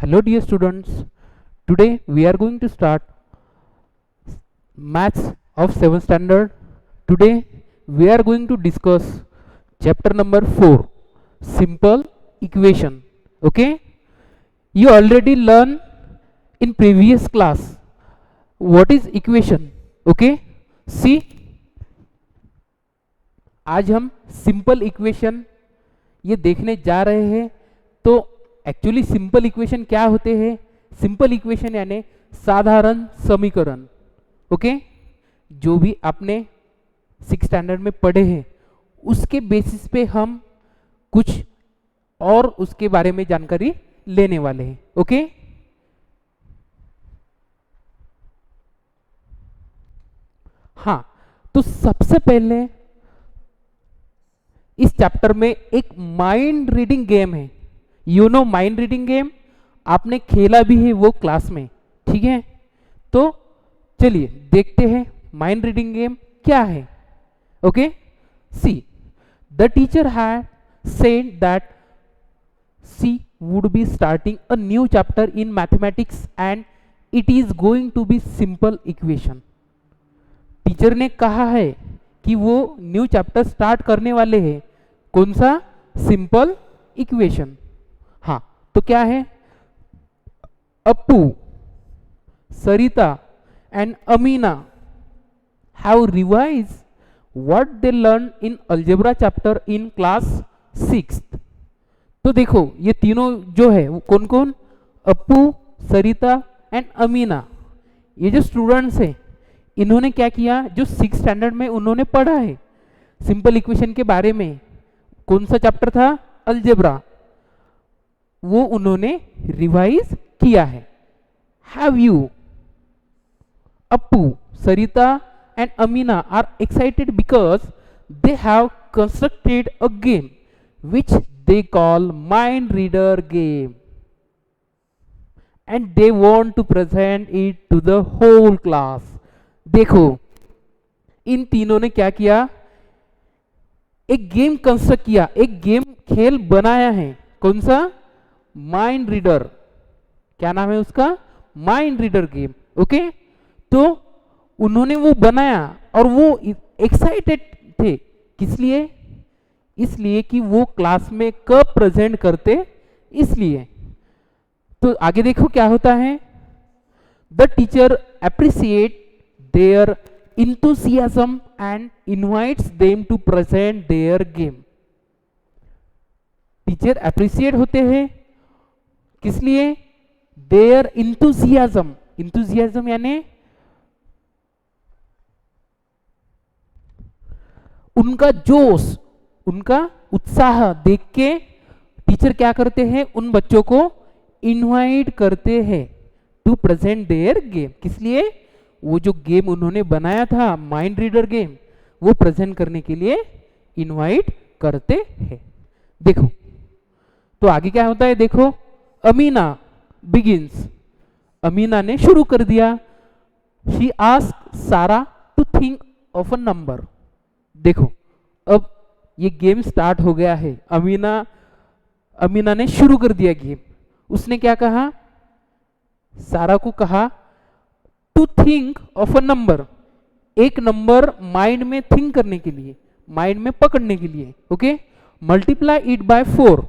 Hello dear students, today we are going to start maths of 7th standard. Today we are going to discuss chapter number 4, simple equation. Okay, you already learned in previous class what is equation. Okay, see, आज हम simple equation ये देखने जा रहे हैं। तो actually simple equation क्या होते हैं? सिंपल इक्वेशन यानी साधारण समीकरण। ओके, जो भी आपने 6th स्टैंडर्ड में पढ़े हैं उसके बेसिस पे हम कुछ और उसके बारे में जानकारी लेने वाले हैं। ओके, हाँ, तो सबसे पहले इस चैप्टर में एक माइंड रीडिंग गेम है। You know mind reading game आपने खेला भी है वो क्लास में, ठीक है? तो चलिए देखते हैं माइंड रीडिंग गेम क्या है। Okay, see, the teacher had said that she would be starting a new chapter in mathematics and it is going to be simple equation. Teacher ने कहा है कि वो न्यू चैप्टर स्टार्ट करने वाले हैं। कौन सा? Simple equation. हाँ, तो क्या है? Appu, Sarita and Amina have revise what they learn in algebra chapter in class 6th। तो देखो ये तीनों जो है वो कौन कौन? अप्पू, सरिता एंड अमीना, ये जो स्टूडेंट्स हैं इन्होंने क्या किया? जो 6th स्टैंडर्ड में उन्होंने पढ़ा है सिंपल इक्वेशन के बारे में। कौन सा चैप्टर था? अलजेब्रा। वो उन्होंने रिवाइज किया है। Have you, Appu, Sarita and Amina are excited because they have constructed a game which they call mind reader game and they want to present it to the whole class. देखो इन तीनों ने क्या किया? एक गेम कंस्ट्रक्ट किया, एक गेम खेल बनाया है। कौन सा? Mind reader. क्या नाम है उसका? Mind reader game. ओके, तो उन्होंने वो बनाया और वो एक्साइटेड थे। किस लिए? इसलिए कि वो क्लास में कब प्रेजेंट करते, इसलिए। तो आगे देखो क्या होता है। The teacher appreciate their enthusiasm and invites them to present their game। Teacher appreciate होते हैं किस लिए? their enthusiasm, enthusiasm यानी उनका जोश, उनका उत्साह देख के टीचर क्या करते हैं? उन बच्चों को इनवाइट करते हैं टू प्रेजेंट देयर गेम। किस लिए? वो जो गेम उन्होंने बनाया था माइंड रीडर गेम, वो प्रेजेंट करने के लिए इनवाइट करते हैं। देखो तो आगे क्या होता है, देखो। अमीना बिगिंस, अमीना ने शुरू कर दिया। शी आस्क्ड सारा to think of a number. देखो अब ये गेम स्टार्ट हो गया है। अमीना ने शुरू कर दिया गेम। उसने क्या कहा? सारा को कहा to think of a number, एक नंबर माइंड में थिंक करने के लिए, माइंड में पकड़ने के लिए। Okay, multiply it by 4।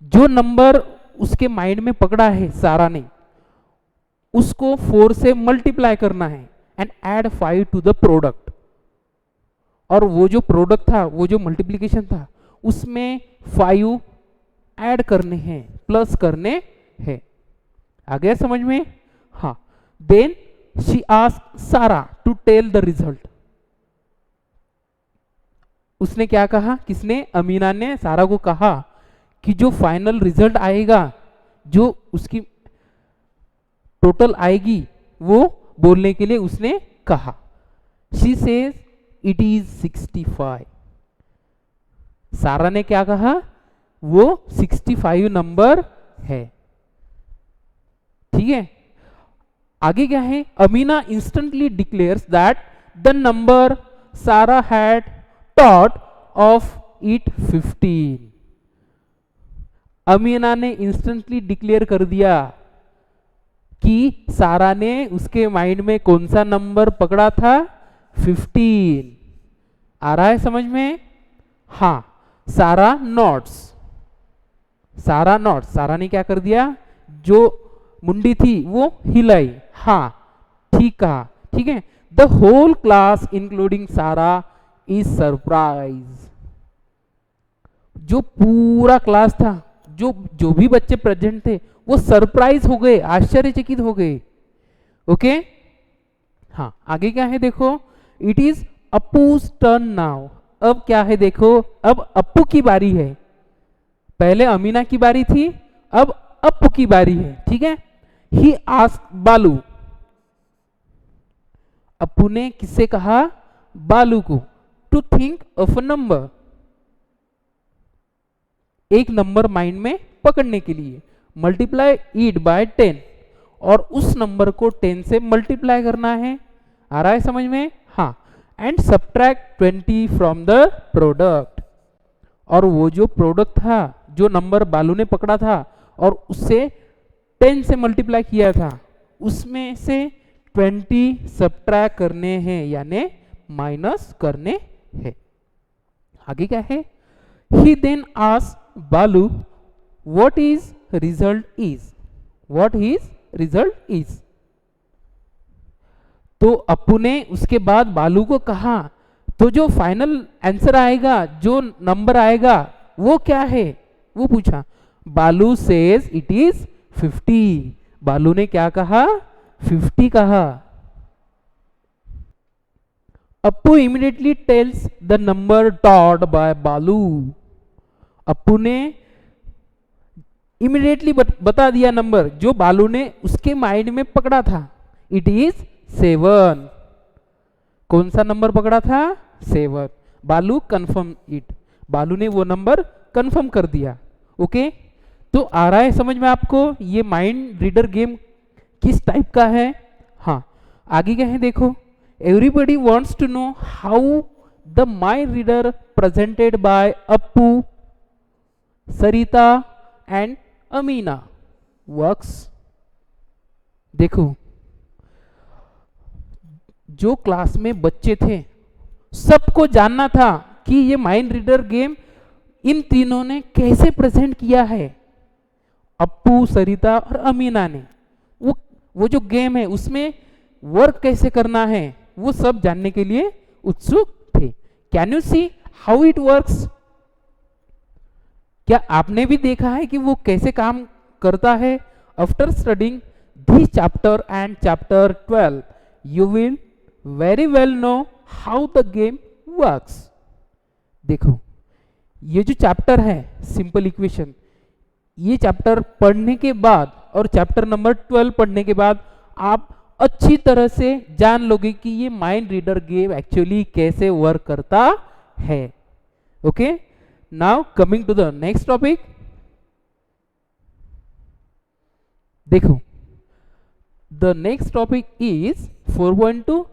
जो नंबर उसके माइंड में पकड़ा है सारा ने, उसको 4 से मल्टीप्लाई करना है and add 5 to the product. और वो जो प्रोडक्ट था, वो जो मल्टीप्लीकेशन था, उसमें 5 ऐड करने हैं, प्लस करने हैं। आ गया समझ में? हाँ। Then she asked Sarah to tell the result। उसने क्या कहा? किसने? अमीना ने सारा को कहा कि जो फाइनल रिजल्ट आएगा, जो उसकी टोटल आएगी, वो बोलने के लिए उसने कहा। She says it is 65। सारा ने क्या कहा? वो 65 नंबर है। ठीक है, आगे क्या है? Amina instantly declares that the number Sara had thought of it 15। Amina ने इंस्टेंटली डिक्लेयर कर दिया कि सारा ने उसके माइंड में कौन सा नंबर पकड़ा था, 15। आ रहा है समझ में? हाँ, सारा नोट्स, सारा ने क्या कर दिया, जो मुंडी थी वो हिलाई। हाँ, ठीक कहा, ठीक है। द होल क्लास इंक्लूडिंग सारा इज सरप्राइज। जो पूरा क्लास था, जो जो भी बच्चे प्रेजेंट थे, वो सरप्राइज हो गए, आश्चर्यचकित हो गए। ओके, हाँ, आगे क्या है देखो, इट इज अपूज टर्न नाउ। अब क्या है देखो, अब अप्पू की बारी है। पहले अमीना की बारी थी, अब अप्पू की बारी है, ठीक है। ही आस्क्ड बालू, अप्पू ने किससे कहा, बालू को, to think of a number, एक नंबर माइंड में पकड़ने के लिए। मल्टीप्लाई इट बाय 10, और उस नंबर को 10 से मल्टीप्लाई करना है। आ रहा है समझ में? हाँ। And subtract 20 from the product, और वो जो प्रोडक्ट था, जो नंबर बालू ने पकड़ा था और उससे 10 से मल्टीप्लाई किया था, उसमें से 20 सब्ट्रैक्ट करने हैं, यानी माइनस करने हैं। आगे क्या है, ही देन आस्क्ड बालू what is result is, what is result is. तो अप्पू ने उसके बाद बालू को कहा, तो जो फाइनल आंसर आएगा, जो नंबर आएगा, वो क्या है, वो पूछा। बालू सेज इट इज 50। बालू ने क्या कहा, 50 कहा। Appu immediately tells the number taught by बालू। अप्पू ने इमीडिएटली बता दिया नंबर जो बालू ने उसके माइंड में पकड़ा था, इट इज 7। कौन सा नंबर पकड़ा था, 7। बालू कंफर्म इट, बालू ने वो नंबर कंफर्म कर दिया। ओके, तो आ रहा है समझ में आपको ये माइंड रीडर गेम किस टाइप का है। हाँ, आगे क्या है देखो, everybody wants to know how the mind reader presented by Appu, Sarita and Amina works. देखो, जो क्लास में बच्चे थे, सबको जानना था कि ये माइंड रीडर गेम इन तीनों ने कैसे प्रेजेंट किया है। अप्पू, सरिता और अमीना ने वो जो गेम है उसमें वर्क कैसे करना है, वो सब जानने के लिए उत्सुक थे। Can you see how it works? क्या आपने भी देखा है कि वो कैसे काम करता है? After studying this chapter and chapter 12 you will very well no how the game works. देखो, ये जो चैप्टर है सिंपल इक्वेशन, ये चैप्टर पढ़ने के बाद और चैप्टर नंबर 12 पढ़ने के बाद आप अच्छी तरह से जान लोगे कि ये माइंड रीडर गेम एक्चुअली कैसे वर्क करता है। Okay, now coming to the next topic. देखो, the next topic is 4.2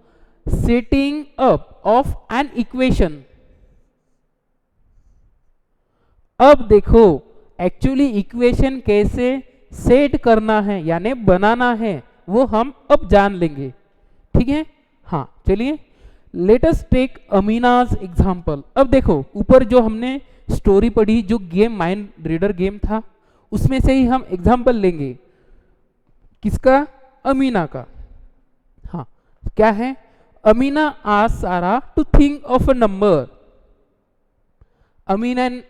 setting up of an equation. अब देखो, एक्चुअली इक्वेशन कैसे सेट करना है यानी बनाना है, वो हम अब जान लेंगे, ठीक है। हाँ, चलिए, लेट अस टेक अमीनाज एग्जाम्पल। अब देखो, ऊपर जो हमने स्टोरी पढ़ी, जो गेम माइंड रीडर गेम था, उसमें से ही हम एग्जाम्पल लेंगे। किसका? अमीना का। हाँ, क्या है, अमीना आस्क्ड सारा to think of a number.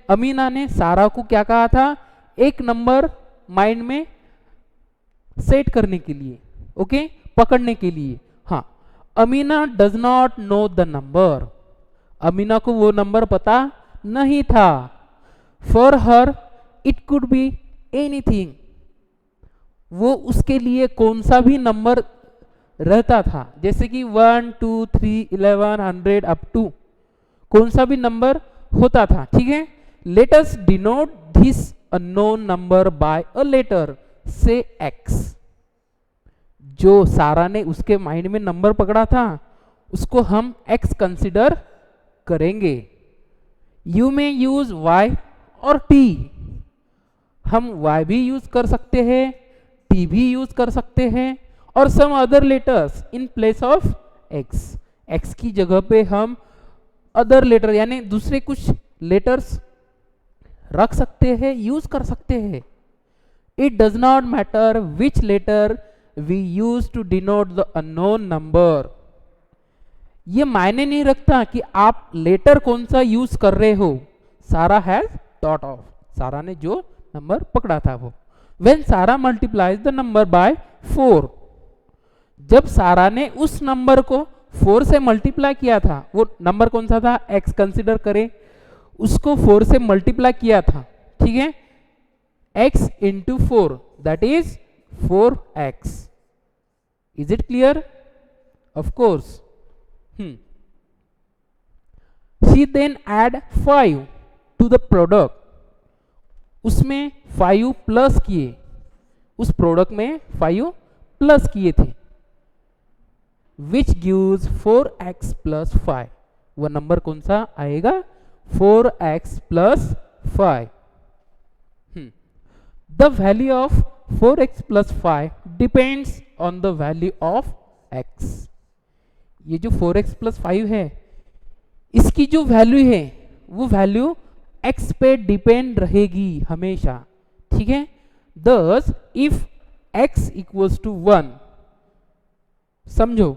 Amina ने सारा को क्या कहा था, एक नंबर माइंड में सेट करने के लिए, ओके, पकड़ने के लिए। हाँ, Amina does not know the number. Amina को वो नंबर पता नहीं था। For her it could be anything. वो उसके लिए कौन सा भी नंबर रहता था, जैसे कि 1 2 3 11 100 अप टू कौन सा भी नंबर होता था, ठीक है। Let us denote this unknown number by a letter, say x. जो सारा ने उसके माइंड में नंबर पकड़ा था, उसको हम एक्स कंसिडर करेंगे। यू मे यूज वाई और टी। हम y भी यूज कर सकते हैं, t भी यूज कर सकते हैं, और some other letters in place of x। x की जगह पे हम अदर लेटर यानी दूसरे कुछ लेटर्स रख सकते हैं, यूज कर सकते हैं। It does not matter which letter we use to denote the unknown number. ये मायने नहीं रखता कि आप लेटर कौन सा यूज कर रहे हो। सारा हैज थॉट ऑफ, सारा ने जो नंबर पकड़ा था वो। व्हेन सारा मल्टीप्लाइज द नंबर बाय 4, जब सारा ने उस नंबर को 4 से मल्टीप्लाई किया था, वो नंबर कौन सा था, x कंसीडर करें, उसको 4 से मल्टीप्लाई किया था, ठीक है, x into 4 that is 4x। Is it clear? Of course. She then add 5 to the product, उसमें 5 प्लस किए, उस प्रोडक्ट में 5 प्लस किए थे, which gives 4x plus 5। वह नंबर कौन सा आएगा, 4x plus 5। The value of 4x plus 5 depends on the value of x। ये जो 4x plus 5 है, इसकी जो वैल्यू है वो वैल्यू x पे डिपेंड रहेगी हमेशा, ठीक है। Thus if x equals to 1, समझो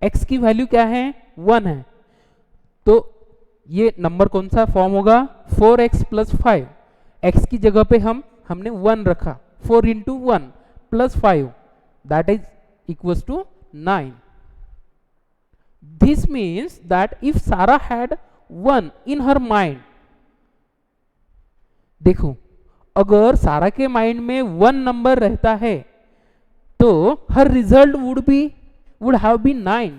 x की वैल्यू क्या है, 1 है, तो ये नंबर कौन सा फॉर्म होगा, 4x plus 5। x की जगह पे हमने 1 रखा, 4 into 1 plus 5 that is equals to 9। This means that if Sarah had 1 in her mind, देखो अगर सारा के माइंड में 1 नंबर रहता है तो हर रिजल्ट वुड हैव बीन 9।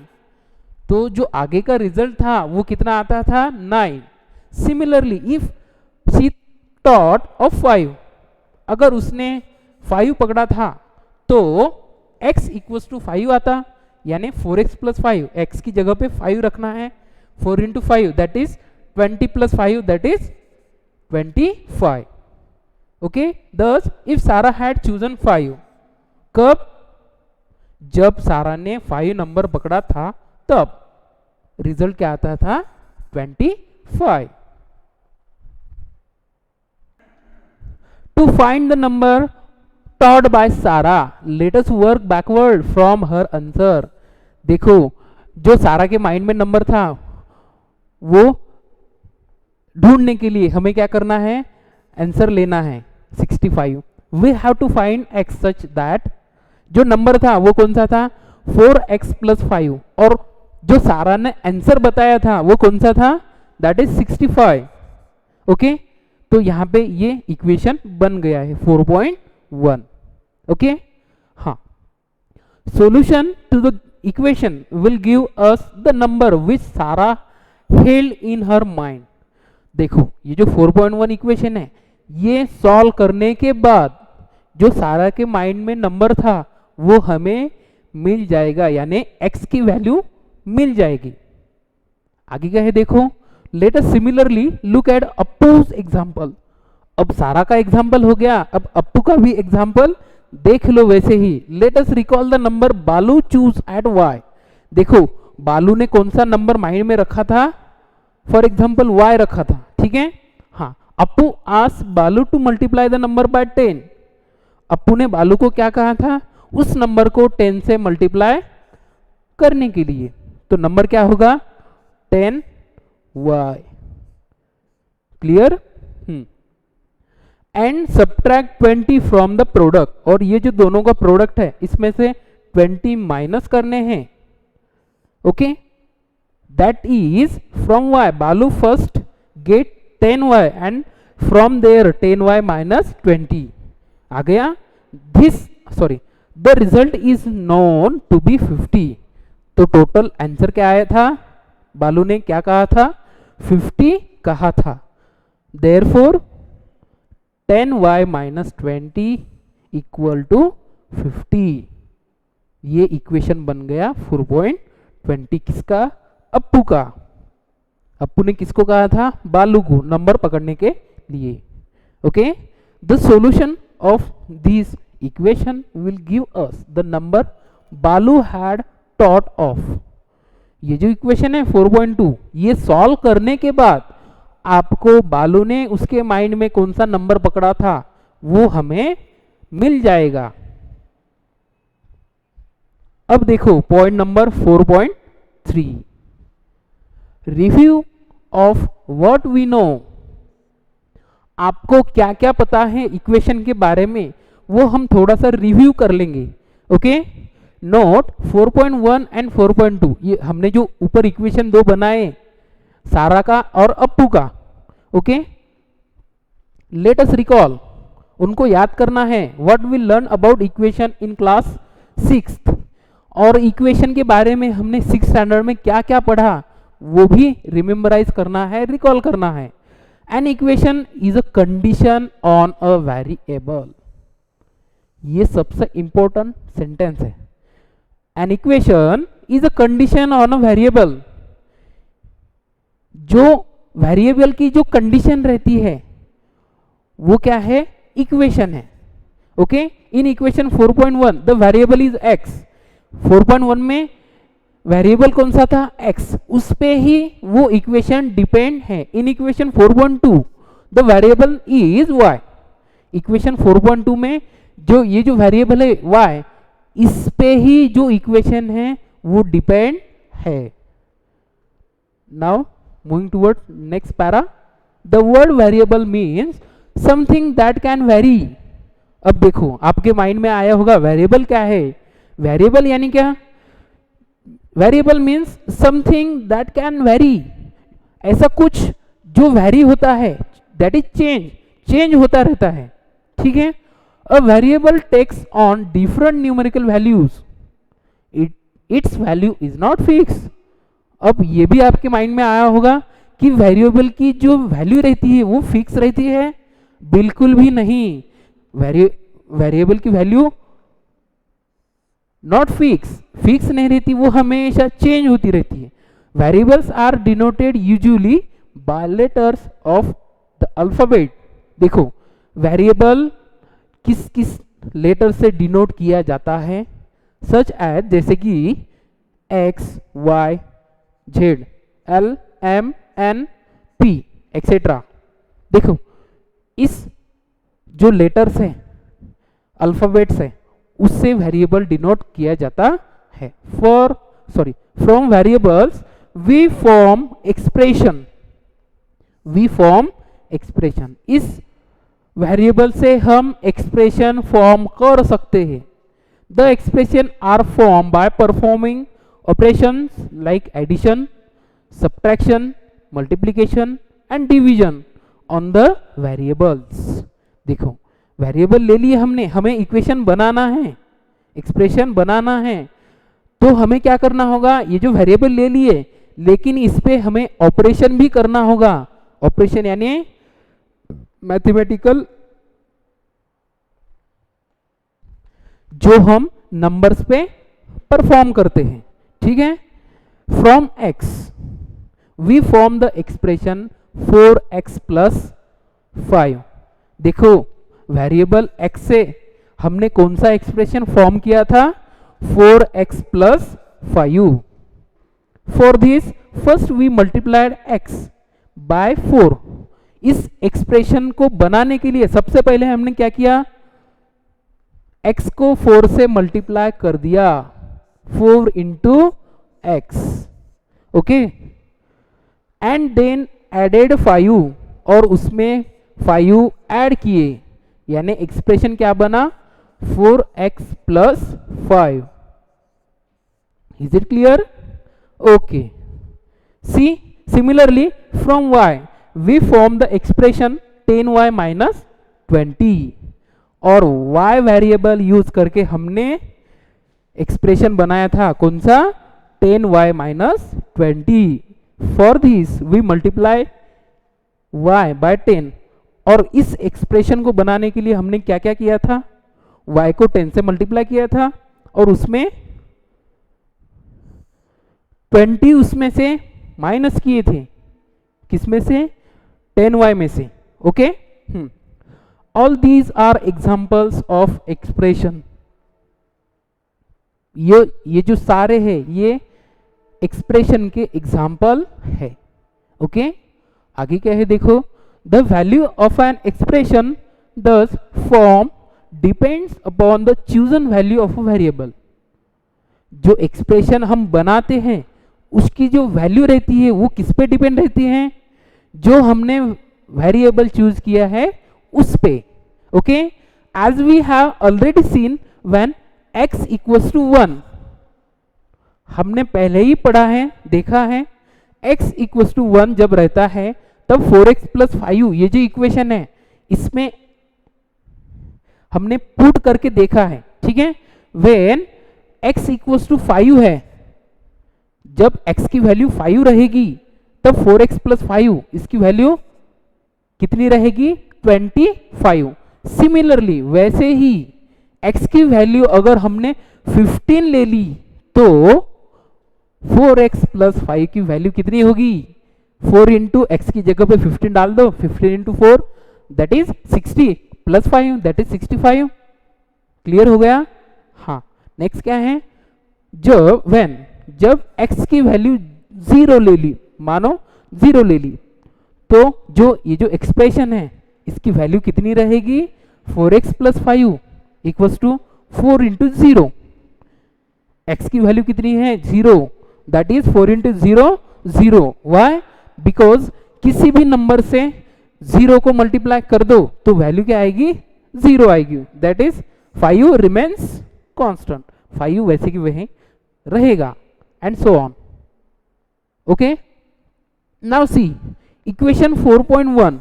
तो जो आगे का रिजल्ट था वो कितना आता था, 9। Similarly if she thought of 5, अगर उसने 5 पकड़ा था तो x इक्वल्स टू 5 आता, यानी 4x प्लस 5, x की जगह पे 5 रखना है, 4 into 5 that is 20 plus 5 that is 25। Okay, दस इफ सारा हैड चूजन 5, कब, जब सारा ने 5 नंबर पकड़ा था तब रिजल्ट क्या आता था, 25। To find the number taught by Sarah, let us work backward from her answer। देखो जो सारा के माइंड में नंबर था वो ढूंढने के लिए हमें क्या करना है, आंसर लेना है 65। We have to find x such that, जो नंबर था वो कौन सा था, 4x प्लस 5, और जो सारा ने आंसर बताया था वो कौन सा था, दैट इज 65। ओके, तो यहाँ पे ये इक्वेशन बन गया है 4.1। ओके, हाँ, solution to the equation will give us the number which Sarah held in her mind। देखो ये जो 4.1 इक्वेशन है, ये सॉल्व करने के बाद जो सारा के माइंड में नंबर था वो हमें मिल जाएगा, यानी x की वैल्यू मिल जाएगी। आगे क्या है देखो, let us similarly look at Appu's example. अब सारा का एग्जांपल हो गया, अब अप्पू का भी एग्जांपल देख लो वैसे ही। Let us recall the number Balu choose eight y। देखो बालू ने कौन सा नंबर माइंड में रखा था, फॉर एग्जांपल y रखा था, ठीक है। हाँ, अप्पू आस्क बालू to multiply the number by 10। Appu ने बालू को क्या कहा था, उस नंबर को 10 से मल्टीप्लाई करने के लिए। तो नंबर क्या होगा, 10y। Clear? And subtract 20 from the product, और ये जो दोनों का प्रोडक्ट है इसमें से 20 माइनस करने हैं। Okay, that is from y, Balu first get 10y and from there 10y minus 20 आ गया। The result is known to be 50। तो टोटल आंसर क्या आया था, बालू ने क्या कहा था, 50 कहा था। Therefore 10y minus 20 equal to 50। ये इक्वेशन बन गया 4.20 किसका, अप्पू का। अप्पू ने किसको कहा था, बालू को, नंबर पकड़ने के लिए। Okay, the solution of this equation will give us the number बालू हैड थॉट ऑफ। ये जो इक्वेशन है 4.2, ये सॉल्व करने के बाद आपको बालू ने उसके माइंड में कौन सा नंबर पकड़ा था वो हमें मिल जाएगा। अब देखो point number 4.3, review of what we know. आपको क्या क्या पता है इक्वेशन के बारे में वो हम थोड़ा सा रिव्यू कर लेंगे। ओके, नोट 4.1 एंड 4.2, ये हमने जो ऊपर इक्वेशन दो बनाए सारा का और अप्पू का। ओके, लेट अस रिकॉल, उनको याद करना है what we learn about equation in class 6th, और इक्वेशन के बारे में हमने 6th स्टैंडर्ड में क्या क्या पढ़ा वो भी रिमेम्बराइज करना है, रिकॉल करना है। N equation is a condition on a variable, ये सबसे इंपॉर्टेंट सेंटेंस है। N equation is a condition on a variable, जो वेरिएबल की जो कंडीशन रहती है वो क्या है, इक्वेशन है। Okay, in equation 4.1 the variable is x। 4.1 में वेरिएबल कौन सा था, x, उस पे ही वो इक्वेशन डिपेंड है। In equation 4.2 the variable is y। Equation 4.2 में जो ये जो वेरिएबल है y, इस पे ही जो इक्वेशन है वो डिपेंड है। Now moving toward next para, the word variable means something that can very. अब देखो आपके माइंड में आया होगा वेरिएबल क्या है, वेरिएबल यानी क्या, variable means something that can very, ऐसा कुछ जो वेरी होता है, दैट इज चेंज होता रहता है। ठीक है, a variable takes on different numerical values, its value is not fix. अब ये भी आपके माइंड में आया होगा कि वेरिएबल की जो वैल्यू रहती है वो फिक्स रहती है, बिल्कुल भी नहीं। वेरिएबल की वैल्यू नॉट फिक्स नहीं रहती, वो हमेशा चेंज होती रहती है। Variables are denoted usually by letters of the alphabet. देखो वेरिएबल किस किस लेटर से डिनोट किया जाता है, सच एज जैसे कि x, y, z, l, m, n, p etcetera. देखो इस जो लेटर्स हैं, अल्फाबेट्स हैं, उससे वेरिएबल डिनोट किया जाता है। From variables we form expression, इस वेरिएबल से हम एक्सप्रेशन फॉर्म कर सकते हैं। The expression are form by performing operations like addition, subtraction, multiplication and division on the variables. देखो वेरिएबल ले लिए हमने, हमें इक्वेशन बनाना है, एक्सप्रेशन बनाना है, तो हमें क्या करना होगा, ये जो वेरिएबल ले लिए लेकिन इस पे हमें ऑपरेशन भी करना होगा। ऑपरेशन यानी मैथमेटिकल, जो हम नंबर्स पे परफॉर्म करते हैं। ठीक है, from x we form the expression 4x + 5। देखो वेरिएबल x से हमने कौन सा एक्सप्रेशन फॉर्म किया था, 4x + 5। For this first we multiplied x by 4। इस एक्सप्रेशन को बनाने के लिए सबसे पहले हमने क्या किया, x को 4 से मल्टीप्लाई कर दिया, 4 × x। Okay, and then added 5, और उसमें 5 ऐड किए, यानी एक्सप्रेशन क्या बना, 4x + 5। Is it clear? Okay, see similarly from y we form the expression 10y - 20, और y वेरिएबल यूज करके हमने एक्सप्रेशन बनाया था कौन सा, 10y - 20। For this we multiply y by 10, और इस एक्सप्रेशन को बनाने के लिए हमने क्या क्या किया था, y को 10 से मल्टीप्लाई किया था, और उसमें 20 उसमें से माइनस किए थे, किसमें से, 10y में से। Okay, all these are examples of expression. ये जो सारे हैं ये एक्सप्रेशन के एग्जाम्पल है। ओके, आगे क्या है देखो, the value of an expression thus form depends upon the chosen value of a variable. जो एक्सप्रेशन हम बनाते हैं उसकी जो वैल्यू रहती है वो किस पे डिपेंड रहती है, जो हमने वेरिएबल चूज किया है उस पे। Okay, as we have already seen when x equals to 1, हमने पहले ही पढ़ा है, देखा है, x इक्वल्स टू 1 जब रहता है तब 4x प्लस 5 ये जो इक्वेशन है इसमें हमने पुट करके देखा है। ठीक है, व्हेन x इक्वल्स टू 5 है, जब x की वैल्यू 5 रहेगी तब 4x प्लस 5 इसकी वैल्यू कितनी रहेगी, 25। सिमिलरली वैसे ही x की वैल्यू अगर हमने 15 ले ली तो 4x प्लस 5 की वैल्यू कितनी होगी, 4 इंटू एक्स की जगह पे 15 डाल दो, 15 into 4 that is 60 plus 5 that is 65। Clear हो गया। हाँ, नेक्स्ट क्या है, जब x की वैल्यू 0 ले ली, मानो 0 ले ली, तो जो ये जो एक्सप्रेशन है इसकी वैल्यू कितनी रहेगी, 4x plus 5 equals to 4 into 0। X की वैल्यू कितनी है, 0, that is 4 into 0 0। Y, because किसी भी नंबर से 0 को मल्टीप्लाई कर दो तो वैल्यू क्या आएगी, 0 आएगी, दैट इज 5 रिमेन्स कांस्टेंट, 5 वैसे की वही रहेगा and so on. Okay, now see equation 4.1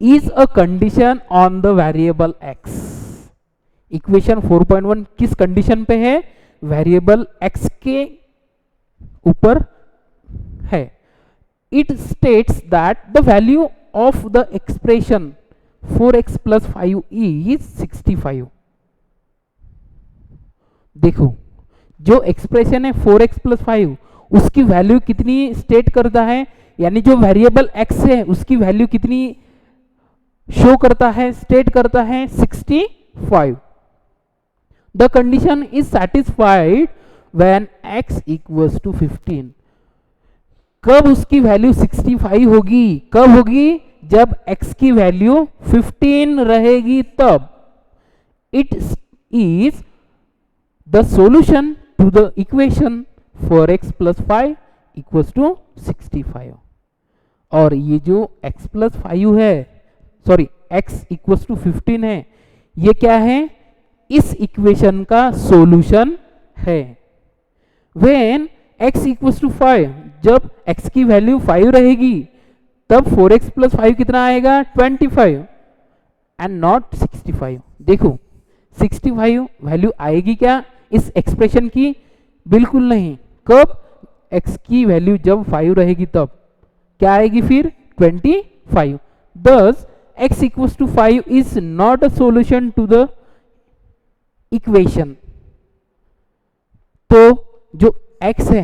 is a condition on the variable x। Equation 4.1 किस कंडीशन पे है, वेरिएबल x के ऊपर है। It states that the value of the expression 4x plus 5 is 65। देखो, जो एक्सप्रेशन है 4x प्लस 5 उसकी वैल्यू कितनी स्टेट करता है, यानी जो वेरिएबल x है उसकी वैल्यू कितनी शो करता है, स्टेट करता है, 65। The condition is satisfied when x equals to 15। कब उसकी वैल्यू 65 होगी, कब होगी, जब x की वैल्यू 15 रहेगी तब। It is the solution to the equation 4x plus 5 equals to 65। और ये जो x प्लस 5 है, सॉरी x इक्वल्स टू 15 है, ये क्या है, इस इक्वेशन का सॉल्यूशन है। व्हेन x इक्वल्स टू 5, जब x की वैल्यू 5 रहेगी तब 4x प्लस 5 कितना आएगा, 25 एंड नॉट 65। देखो 65 वैल्यू आएगी क्या इस एक्सप्रेशन की, बिल्कुल नहीं। कब, x की वैल्यू जब 5 रहेगी तब क्या आएगी, फिर 25। दस x equals to 5 is not a solution to the equation। तो जो x है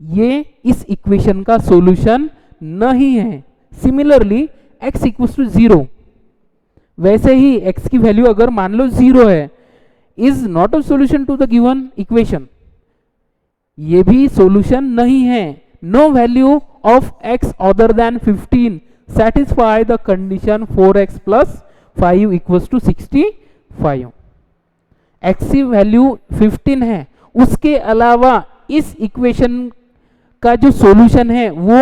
ये इस इक्वेशन का सॉल्यूशन नहीं है। सिमिलरली x equals to 0, वैसे ही x की वैल्यू अगर मान लो 0 है, is not a solution to the given equation, ये भी सॉल्यूशन नहीं है। No value of x other than 15 satisfy the condition 4x plus 5 equals to 65। x की वैल्यू 15 है, उसके अलावा इस इक्वेशन का जो सॉल्यूशन है वो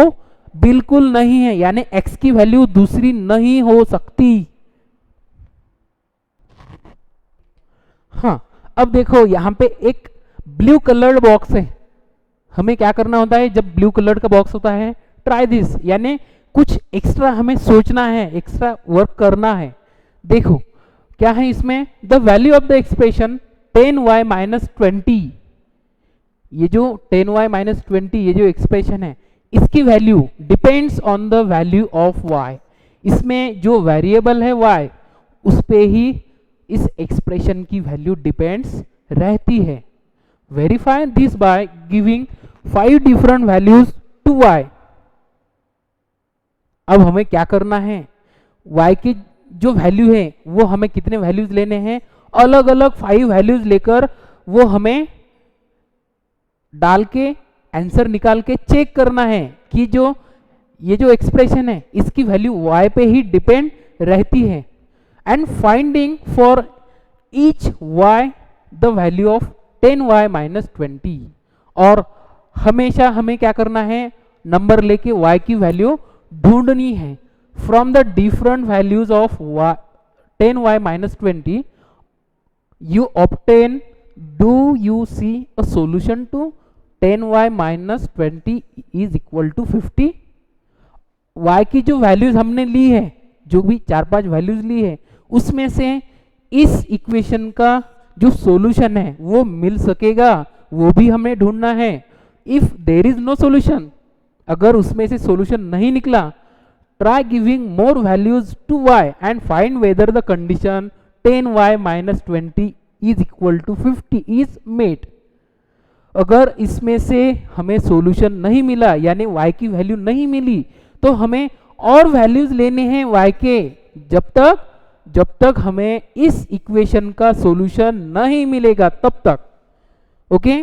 बिल्कुल नहीं है, यानी x की वैल्यू दूसरी नहीं हो सकती। हाँ, अब देखो यहां पे एक ब्लू कलर्ड बॉक्स है, हमें क्या करना होता है जब ब्लू कलर्ड का बॉक्स होता है, ट्राई दिस, यानी कुछ एक्स्ट्रा हमें सोचना है, एक्स्ट्रा वर्क करना है। देखो क्या है इसमें, the value of the expression 10y minus 20, ये जो 10y माइनस 20 ये जो एक्सप्रेशन है इसकी value depends on the value of y। इसमें जो वेरिएबल है y उस पे ही इस एक्सप्रेशन की वैल्यू डिपेंड्स रहती है। Verify this by giving 5 different values to y। अब हमें क्या करना है, y की जो वैल्यू है वो हमें कितने वैल्यूज लेने हैं, अलग अलग 5 वैल्यूज लेकर वो हमें डाल के आंसर निकाल के चेक करना है कि जो ये जो एक्सप्रेशन है इसकी वैल्यू y पे ही डिपेंड रहती है। And finding for each y the value of 10y minus 20, और हमेशा हमें क्या करना है, नंबर लेके y की वैल्यू ढूंढनी है। From the different values of 10y minus 20 you obtain, do you see a solution to 10y minus 20 is equal to 50? y की जो वैल्यूज हमने ली है, जो भी 4-5 वैल्यूज ली है, उसमें से इस इक्वेशन का जो सॉल्यूशन है वो मिल सकेगा, वो भी हमें ढूंढना है। If there is no solution, अगर उसमें से सॉल्यूशन नहीं निकला, try giving more values to y and find whether the condition 10y minus 20 is equal to 50 is met. अगर इसमें से हमें सॉल्यूशन नहीं मिला, यानी y की वैल्यू नहीं मिली, तो हमें और वैल्यूज लेने हैं y के, जब तक हमें इस इक्वेशन का सॉल्यूशन नहीं मिलेगा तब तक। Okay,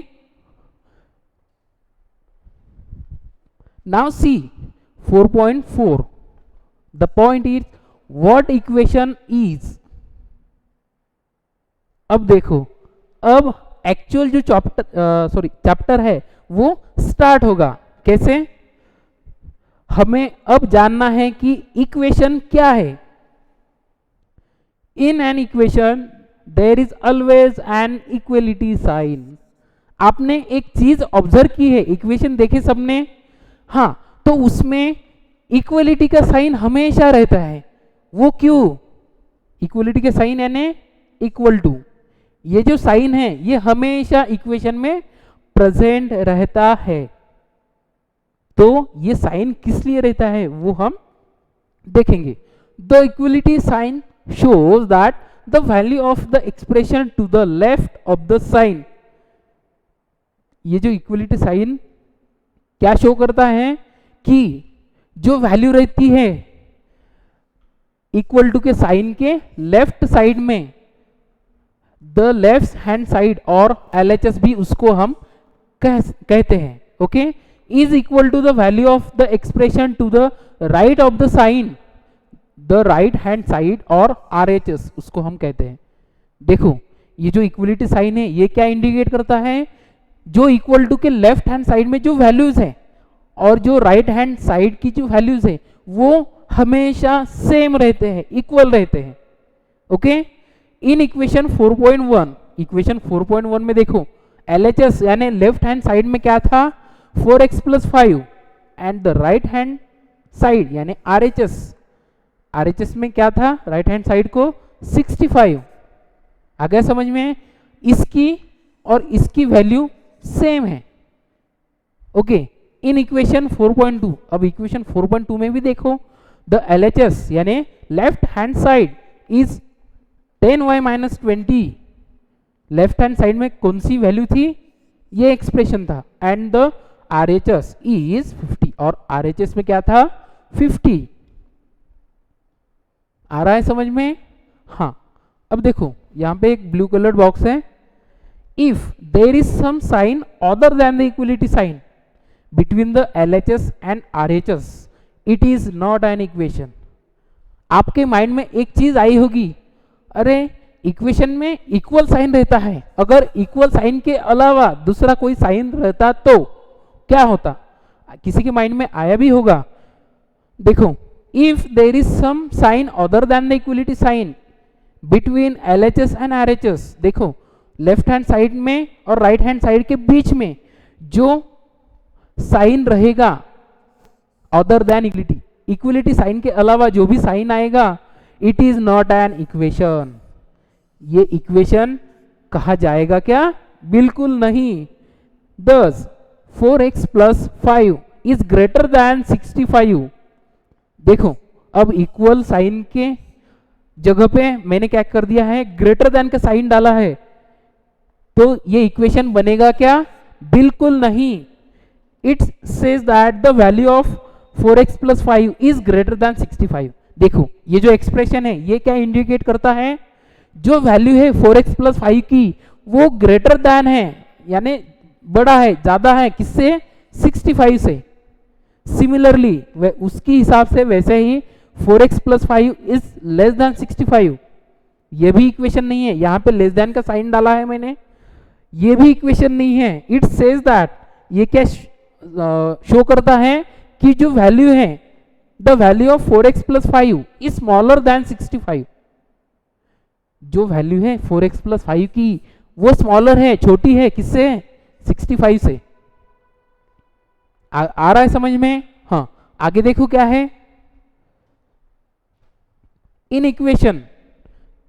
now see 4.4, the point is what equation is. अब देखो, अब एक्चुअल जो चैप्टर है वो स्टार्ट होगा। कैसे? हमें अब जानना है कि इक्वेशन क्या है। In an equation there is always an equality sign. आपने एक चीज ऑब्जर्व की है, इक्वेशन देखे सबने, हाँ, तो उसमें इक्वलिटी का साइन हमेशा रहता है। वो क्यों? इक्वलिटी का साइन यानी इक्वल टू, ये जो साइन है ये हमेशा इक्वेशन में प्रेजेंट रहता है। तो ये साइन किस लिए रहता है वो हम देखेंगे। The equality sign shows that the value of the expression to the left of the sign. ये जो इक्वलिटी साइन क्या शो करता है कि जो वैल्यू रहती है इक्वल टू के साइन के लेफ्ट साइड में, द लेफ्ट हैंड साइड और LHS भी उसको हम कहते हैं, okay, is equal to the value of the expression to the right of the sign, the right hand side और RHS उसको हम कहते हैं। देखो, ये जो इक्वलिटी साइन है ये क्या इंडिकेट करता है, जो इक्वल टू के लेफ्ट हैंड साइड में जो वैल्यूज है और जो राइट हैंड साइड की जो वैल्यूज है वो हमेशा सेम रहते हैं, इक्वल रहते हैं। ओके, इन इक्वेशन 4.1, इक्वेशन 4.1 में देखो LHS यानी लेफ्ट हैंड साइड में क्या था, 4x plus 5, and the right hand side यानी RHS में क्या था, राइट हैंड साइड को 65। आ गया समझ में? इसकी और इसकी वैल्यू सेम है। ओके, इन इक्वेशन 4.2, अब इक्वेशन 4.2 में भी देखो, द LHS यानी left hand side is 10y minus 20। Left hand side में कौन सी वैल्यू थी, ये एक्सप्रेशन था, एंड द RHS इज 50, और RHS में क्या था, 50। आ रहा है समझ में? हाँ, अब देखो यहां पे एक ब्लू कलर्ड बॉक्स है। If there is some sign other than the equality sign between the LHS and RHS, it is not an equation. आपके माइंड में एक चीज आई होगी, अरे इक्वेशन में इक्वल साइन रहता है, अगर इक्वल साइन के अलावा दूसरा कोई साइन रहता तो क्या होता? किसी के माइंड में आया भी होगा। देखो, if there is some sign other than the equality sign between LHS and RHS, देखो लेफ्ट हैंड साइड में और राइट हैंड साइड के बीच में जो साइन रहेगा other than equality, equality sign के अलावा जो भी साइन आएगा, it is not an equation. ये इक्वेशन कहा जाएगा क्या? बिल्कुल नहीं। दस 4x plus 5 is greater than 65। देखो, अब इक्वल साइन के जगह पे मैंने क्या कर दिया है, ग्रेटर देन का साइन डाला है, तो ये इक्वेशन बनेगा क्या? बिल्कुल नहीं। It says that the value of 4x plus 5 is greater than 65। देखो ये जो एक्सप्रेशन है ये क्या इंडिकेट करता है, जो वैल्यू है 4x प्लस 5 की वो ग्रेटर दैन है, यानी बड़ा है, ज्यादा है किससे, 65 से। सिमिलरली उसकी हिसाब से वैसे ही 4x plus 5 is less than 65, ये भी इक्वेशन नहीं है, यहाँ पे लेस देन का साइन डाला है मैंने, ये भी इक्वेशन नहीं है। इट सेज दैट, ये क्या शो करता है कि जो वैल्यू है the value of 4x plus 5 is smaller than 65, जो वैल्यू है 4x प्लस 5 की वो स्मॉलर है, छोटी है किससे, 65 से। आ रहा है समझ में? हाँ, आगे देखो क्या है, in equation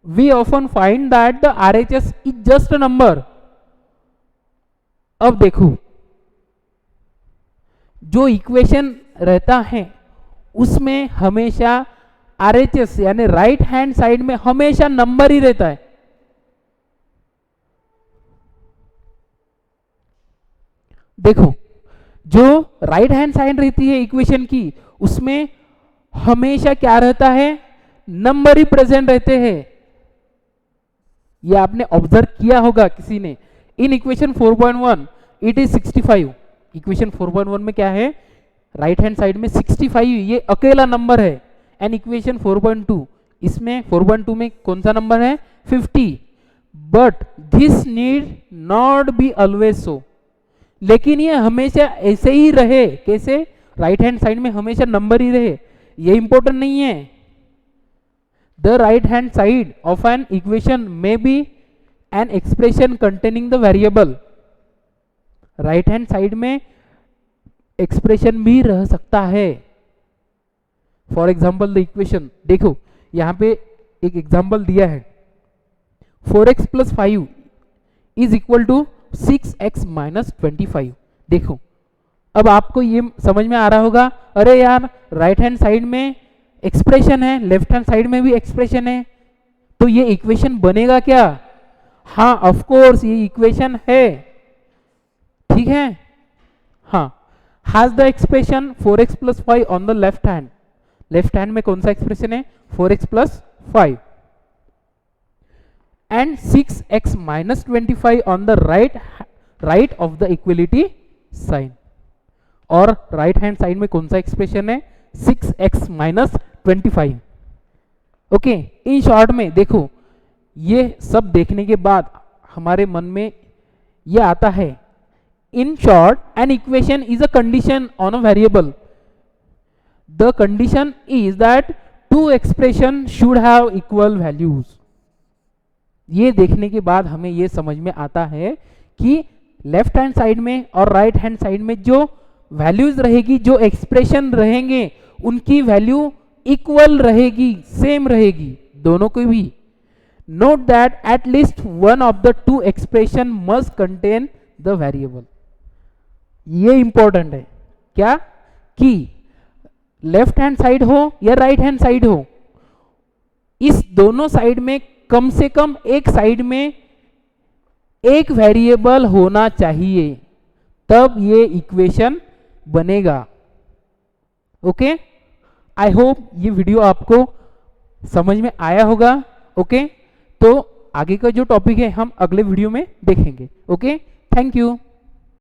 we often find that the RHS is just a number. अब देखो जो इक्वेशन रहता है उसमें हमेशा RHS यानी राइट हैंड साइड में हमेशा नंबर ही रहता है। देखो जो राइट हैंड साइड रहती है इक्वेशन की उसमें हमेशा क्या रहता है, नंबर ही प्रेजेंट रहते हैं। ये आपने ऑब्जर्व किया होगा किसी ने। In equation 4.1 it is 65, equation 4.1 में क्या है, राइट हैंड साइड में 65 ये अकेला नंबर है। एंड इक्वेशन 4.2 इसमें 4.2 में कौन सा नंबर है, 50। But this need not be always so, लेकिन ये हमेशा ऐसे ही रहे, कैसे, राइट हैंड साइड में हमेशा नंबर ही रहे, ये इंपॉर्टेंट नहीं है। The right hand side of an equation may be an expression containing the variable, right hand side में एक्सप्रेशन भी रह सकता है। फॉर एग्जाम्पल द इक्वेशन, देखो यहां पे एक एग्जाम्पल दिया है, 4x plus 5 is equal to 6x minus 25। देखो अब आपको ये समझ में आ रहा होगा, अरे यार राइट हैंड साइड में एक्सप्रेशन है, लेफ्ट हैंड साइड में भी एक्सप्रेशन है, तो ये इक्वेशन बनेगा क्या? हाँ ऑफ कोर्स ये इक्वेशन है, ठीक है। हाँ, has the expression 4x plus 5 on the left hand, left hand में कौन सा एक्सप्रेशन है, 4x plus 5, and 6x minus 25 on the right of the equality sign, और राइट हैंड साइड में कौन सा एक्सप्रेशन है, 6x minus 25। Okay, in short में देखो ये सब देखने के बाद हमारे मन में ये आता है, in short an equation is a condition on a variable, the condition is that two expression should have equal values. ये देखने के बाद हमें ये समझ में आता है कि लेफ्ट हैंड साइड में और राइट हैंड साइड में जो वैल्यूज रहेगी, जो एक्सप्रेशन रहेंगे, उनकी वैल्यू इक्वल रहेगी, सेम रहेगी दोनों को भी। Note that at least one of the two expression must contain the variable. ये इंपॉर्टेंट है क्या, कि लेफ्ट हैंड साइड हो या राइट हैंड साइड हो, इस दोनों साइड में कम से कम एक साइड में एक वेरिएबल होना चाहिए, तब ये इक्वेशन बनेगा। ओके, आई होप ये वीडियो आपको समझ में आया होगा। ओके, तो आगे का जो टॉपिक है हम अगले वीडियो में देखेंगे। Okay, thank you.